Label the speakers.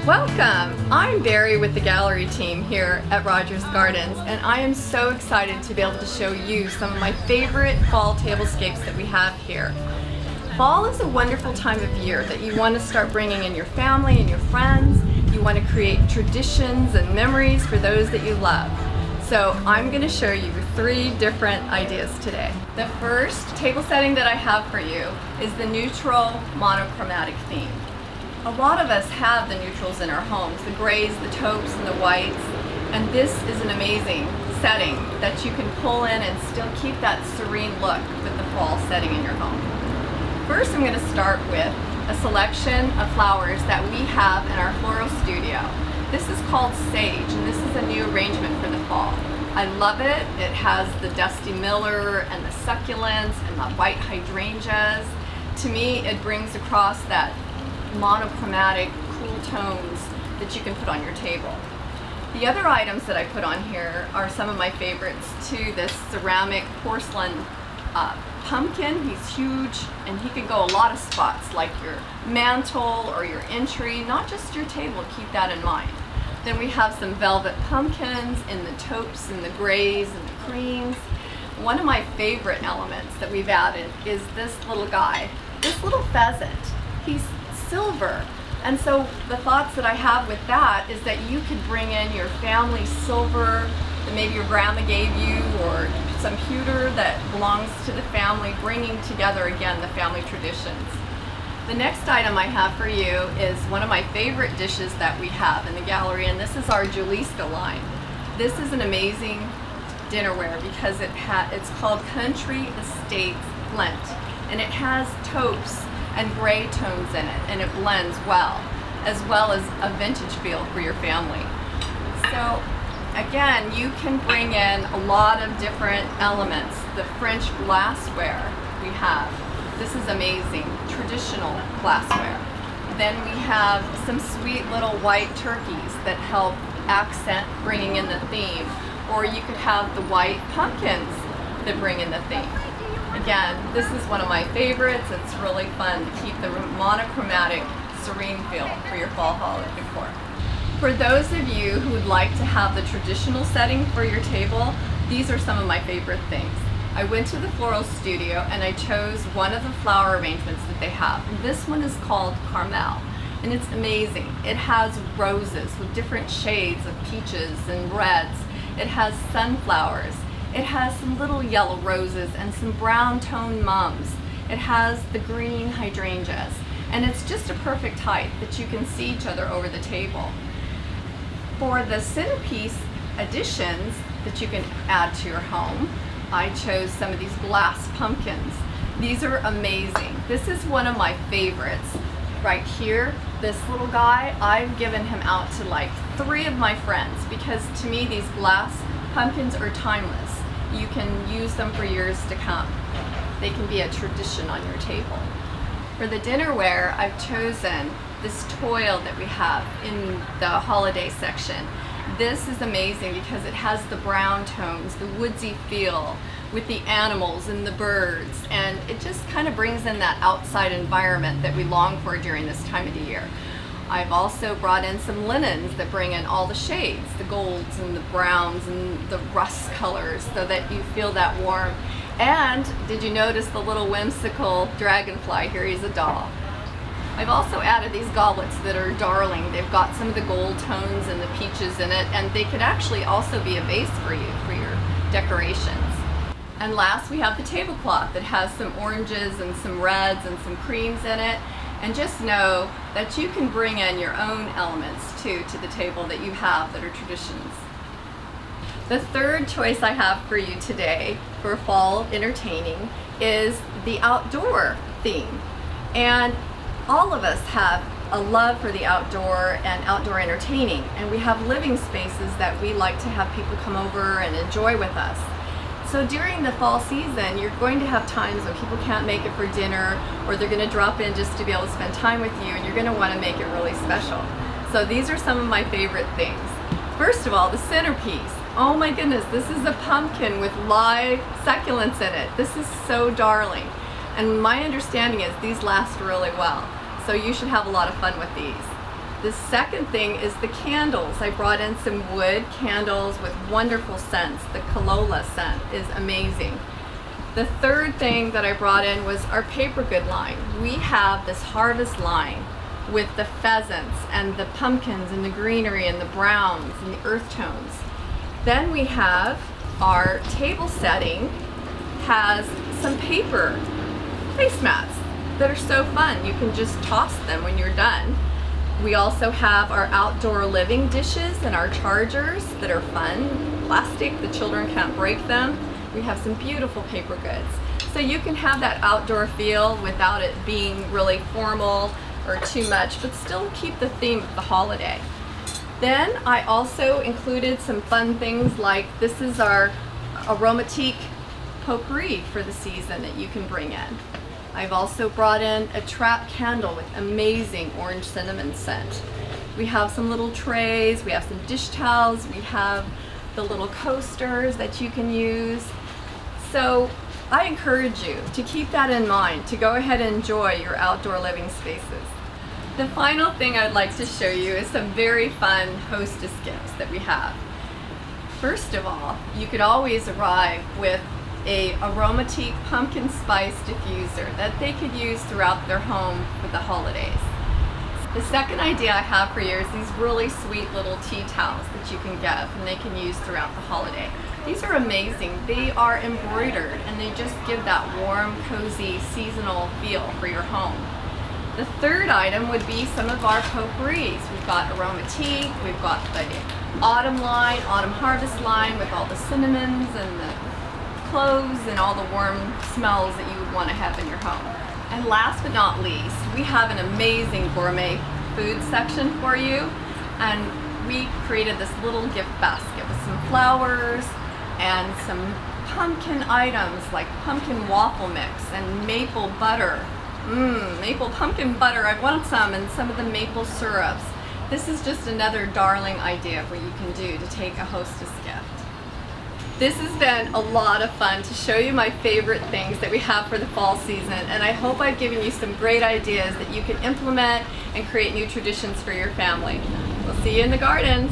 Speaker 1: Welcome! I'm Bari with the gallery team here at Rogers Gardens, and I am so excited to be able to show you some of my favorite fall tablescapes that we have here. Fall is a wonderful time of year that you want to start bringing in your family and your friends. You want to create traditions and memories for those that you love. So I'm going to show you 3 different ideas today. The first table setting that I have for you is the neutral monochromatic theme. A lot of us have the neutrals in our homes, the grays, the taupes, and the whites, and this is an amazing setting that you can pull in and still keep that serene look with the fall setting in your home. First, I'm going to start with a selection of flowers that we have in our floral studio. This is called Sage, and this is a new arrangement for the fall. I love it. It has the Dusty Miller and the succulents and the white hydrangeas. To me, it brings across that monochromatic, cool tones that you can put on your table. The other items that I put on here are some of my favorites too. This ceramic porcelain pumpkin. He's huge and he can go a lot of spots, like your mantle or your entry, not just your table. Keep that in mind. Then we have some velvet pumpkins in the taupes and the grays and the creams. One of my favorite elements that we've added is this little guy, this little pheasant. He's silver, and so the thoughts that I have with that is that you could bring in your family silver that maybe your grandma gave you, or some pewter that belongs to the family, bringing together again the family traditions. The next item I have for you is one of my favorite dishes that we have in the gallery, and this is our Juliska line. This is an amazing dinnerware because it's called Country Estates Blend, and it has taupes and gray tones in it, and it blends well as a vintage feel for your family. So again, you can bring in a lot of different elements. The French glassware we have, this is amazing, traditional glassware. Then we have some sweet little white turkeys that help accent bringing in the theme, or you could have the white pumpkins that bring in the theme. Again, this is one of my favorites. It's really fun to keep the monochromatic, serene feel for your fall holiday decor. For those of you who would like to have the traditional setting for your table, these are some of my favorite things. I went to the floral studio and I chose one of the flower arrangements that they have. And this one is called Carmel, and it's amazing. It has roses with different shades of peaches and reds. It has sunflowers. It has some little yellow roses and some brown tone mums. It has the green hydrangeas, and it's just a perfect height that you can see each other over the table. For the centerpiece additions that you can add to your home, I chose some of these glass pumpkins. These are amazing. This is one of my favorites. Right here, this little guy, I've given him out to like 3 of my friends because to me these glass pumpkins are timeless. You can use them for years to come. They can be a tradition on your table. For the dinnerware, I've chosen this toil that we have in the holiday section. This is amazing because it has the brown tones, the woodsy feel with the animals and the birds, and it just kind of brings in that outside environment that we long for during this time of the year. I've also brought in some linens that bring in all the shades, the golds and the browns and the rust colors, so that you feel that warm. And did you notice the little whimsical dragonfly here? He's a doll. I've also added these goblets that are darling. They've got some of the gold tones and the peaches in it, and they could actually also be a base for you for your decorations. And last, we have the tablecloth that has some oranges and some reds and some creams in it. And just know that you can bring in your own elements too to the table that you have that are traditions. The third choice I have for you today for fall entertaining is the outdoor theme. And all of us have a love for the outdoor and outdoor entertaining, and we have living spaces that we like to have people come over and enjoy with us. So during the fall season, you're going to have times when people can't make it for dinner, or they're going to drop in just to be able to spend time with you, and you're going to want to make it really special. So these are some of my favorite things. First of all, the centerpiece. Oh my goodness, this is a pumpkin with live succulents in it. This is so darling. And my understanding is these last really well. So you should have a lot of fun with these. The second thing is the candles. I brought in some wood candles with wonderful scents. The Calola scent is amazing. The third thing that I brought in was our paper good line. We have this harvest line with the pheasants and the pumpkins and the greenery and the browns and the earth tones. Then we have our table setting has some paper placemats that are so fun. You can just toss them when you're done. We also have our outdoor living dishes and our chargers that are fun, plastic, the children can't break them. We have some beautiful paper goods. So you can have that outdoor feel without it being really formal or too much, but still keep the theme of the holiday. Then I also included some fun things like this is our aromatique potpourri for the season that you can bring in. I've also brought in a trap candle with amazing orange cinnamon scent. We have some little trays, we have some dish towels, we have the little coasters that you can use. So I encourage you to keep that in mind, to go ahead and enjoy your outdoor living spaces. The final thing I'd like to show you is some very fun hostess gifts that we have. First of all, you could always arrive with a aromatique pumpkin spice diffuser that they could use throughout their home for the holidays. The second idea I have for you is these really sweet little tea towels that you can give and they can use throughout the holiday. These are amazing. They are embroidered and they just give that warm, cozy, seasonal feel for your home. The third item would be some of our potpourris. We've got aromatique, we've got the autumn line, autumn harvest line with all the cinnamons and the cloves and all the warm smells that you would want to have in your home. And last but not least, we have an amazing gourmet food section for you, and we created this little gift basket with some flowers and some pumpkin items like pumpkin waffle mix and maple butter. Maple pumpkin butter, I want some, and some of the maple syrups. This is just another darling idea of what you can do to take a hostess gift. This has been a lot of fun to show you my favorite things that we have for the fall season, and I hope I've given you some great ideas that you can implement and create new traditions for your family. We'll see you in the gardens.